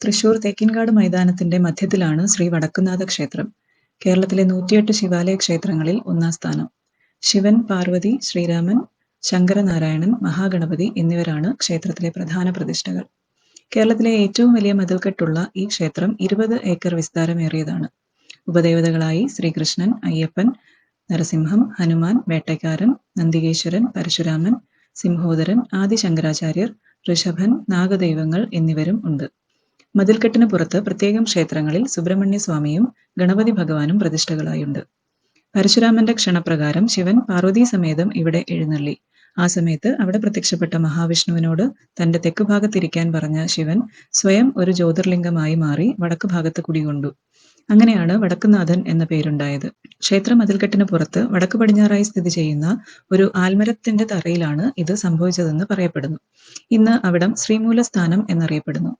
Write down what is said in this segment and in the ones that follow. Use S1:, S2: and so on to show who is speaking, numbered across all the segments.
S1: തൃശൂർ തേക്കിൻകാട് മൈതാനത്തിന്റെ മധ്യത്തിലാണ് ശ്രീ വടക്കുംനാഥ ക്ഷേത്രം. കേരളത്തിലെ 108 ശിവാലയ ക്ഷേത്രങ്ങളിൽ ഒന്നാം സ്ഥാനം. ശിവൻ, പാർവതി, ശ്രീരാമൻ, ശങ്കരനാരായണൻ, മഹാഗണപതി എന്നിവരാണ് ക്ഷേത്രത്തിലെ പ്രധാന പ്രതിഷ്ഠകൾ. കേരളത്തിലെ ഏറ്റവും വലിയ മതിൽക്കെട്ടുള്ള ഈ ക്ഷേത്രം 20 ഏക്കർ വിസ്താരമേറിയതാണ്. ഉപദേവതകളായി ശ്രീകൃഷ്ണൻ, അയ്യപ്പൻ, നരസിംഹം, ഹനുമാൻ, വേട്ടയ്ക്കാരൻ, നന്ദികേശ്വരൻ, പരശുരാമൻ, സിംഹോദരൻ, ആദിശങ്കരാചാര്യർ, ഋഷഭൻ, നാഗദൈവങ്ങൾ എന്നിവരും ഉണ്ട്. മതിൽക്കെട്ടിന് പുറത്ത് പ്രത്യേകം ക്ഷേത്രങ്ങളിൽ സുബ്രഹ്മണ്യസ്വാമിയും ഗണപതി ഭഗവാനും പ്രതിഷ്ഠകളായുണ്ട്. പരശുരാമന്റെ ക്ഷണപ്രകാരം ശിവൻ പാർവതീസമേതം ഇവിടെ എഴുന്നള്ളി. ആ സമയത്ത് അവിടെ പ്രത്യക്ഷപ്പെട്ട മഹാവിഷ്ണുവിനോട് തന്റെ തെക്കുഭാഗത്തിരിക്കാൻ പറഞ്ഞ ശിവൻ സ്വയം ഒരു ജ്യോതിർലിംഗമായി മാറി വടക്ക് ഭാഗത്ത് കുടികൊണ്ടു. അങ്ങനെയാണ് വടക്കുംനാഥൻ എന്ന പേരുണ്ടായത്. ക്ഷേത്ര മതിൽക്കെട്ടിന് പുറത്ത് വടക്ക് പടിഞ്ഞാറായി സ്ഥിതി ചെയ്യുന്ന ഒരു ആൽമരത്തിന്റെ തറയിലാണ് ഇത് സംഭവിച്ചതെന്ന് പറയപ്പെടുന്നു. ഇന്ന് അവിടം ശ്രീമൂലസ്ഥാനം എന്നറിയപ്പെടുന്നു.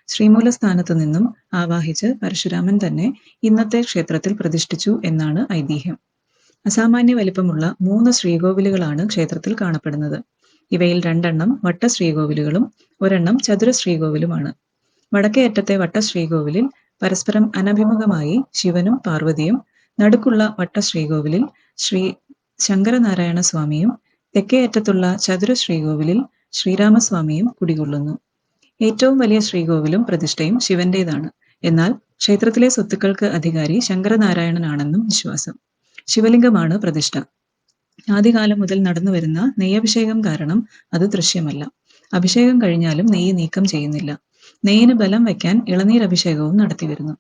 S1: ശ്രീമൂലസ്ഥാനത്തു നിന്നും ആവാഹിച്ച് പരശുരാമൻ തന്നെ ഇന്നത്തെ ക്ഷേത്രത്തിൽ പ്രതിഷ്ഠിച്ചു എന്നാണ് ഐതിഹ്യം. അസാമാന്യ വലിപ്പമുള്ള 3 ശ്രീകോവിലുകളാണ് ക്ഷേത്രത്തിൽ കാണപ്പെടുന്നത്. ഇവയിൽ 2 വട്ട ശ്രീകോവിലുകളും ഒരെണ്ണം ചതുര ശ്രീകോവിലുമാണ്. വടക്കേ അറ്റത്തെ വട്ട ശ്രീകോവിലിൽ പരസ്പരം അനഭിമുഖമായി ശിവനും പാർവതിയും, നടുക്കുള്ള വട്ട ശ്രീകോവിലിൽ ശ്രീ ശങ്കരനാരായണ സ്വാമിയും, തെക്കേ അറ്റത്തുള്ള ചതുര ശ്രീകോവിലിൽ ശ്രീരാമസ്വാമിയും കുടികൊള്ളുന്നു. ഏറ്റവും വലിയ ശ്രീകോവിലും പ്രതിഷ്ഠയും ശിവന്റേതാണ്. എന്നാൽ ക്ഷേത്രത്തിലെ സ്വത്തുക്കൾക്ക് അധികാരി ശങ്കരനാരായണനാണെന്നും വിശ്വാസം. ശിവലിംഗമാണ് പ്രതിഷ്ഠ. ആദ്യകാലം മുതൽ നടന്നുവരുന്ന നെയ്യഭിഷേകം കാരണം അത് ദൃശ്യമല്ല. അഭിഷേകം കഴിഞ്ഞാലും നെയ്യ് നീക്കം ചെയ്യുന്നില്ല. നെയ്യിന് ബലം വയ്ക്കാൻ ഇളനീരഭിഷേകവും നടത്തിവരുന്നു.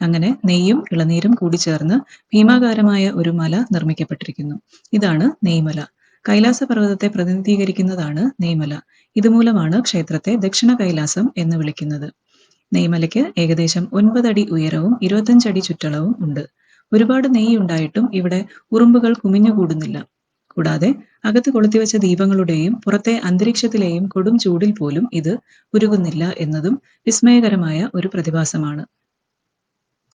S1: അങ്ങനെ നെയ്യും ഇളനീരും കൂടി ചേർന്ന് ഭീമാകാരമായ ഒരു മല നിർമ്മിക്കപ്പെട്ടിരിക്കുന്നു. ഇതാണ് നെയ്മല. കൈലാസപർവ്വതത്തെ പ്രതിനിധീകരിക്കുന്നതാണ് നെയ്മല. ഇതുമൂലമാണ് ക്ഷേത്രത്തെ ദക്ഷിണ കൈലാസം എന്ന് വിളിക്കുന്നത്. നെയ്മലയ്ക്ക് ഏകദേശം 9 അടി ഉയരവും 25 അടി ചുറ്റളവും ഉണ്ട്. ഒരുപാട് നെയ്യ് ഉണ്ടായിട്ടും ഇവിടെ ഉറുമ്പുകൾ കുമിഞ്ഞുകൂടുന്നില്ല. കൂടാതെ അകത്ത് കൊളുത്തിവെച്ച ദീപങ്ങളുടെയും പുറത്തെ അന്തരീക്ഷത്തിലെയും കൊടും ചൂടിൽ പോലും ഇത് ഉരുകുന്നില്ല എന്നതും വിസ്മയകരമായ ഒരു പ്രതിഭാസമാണ്.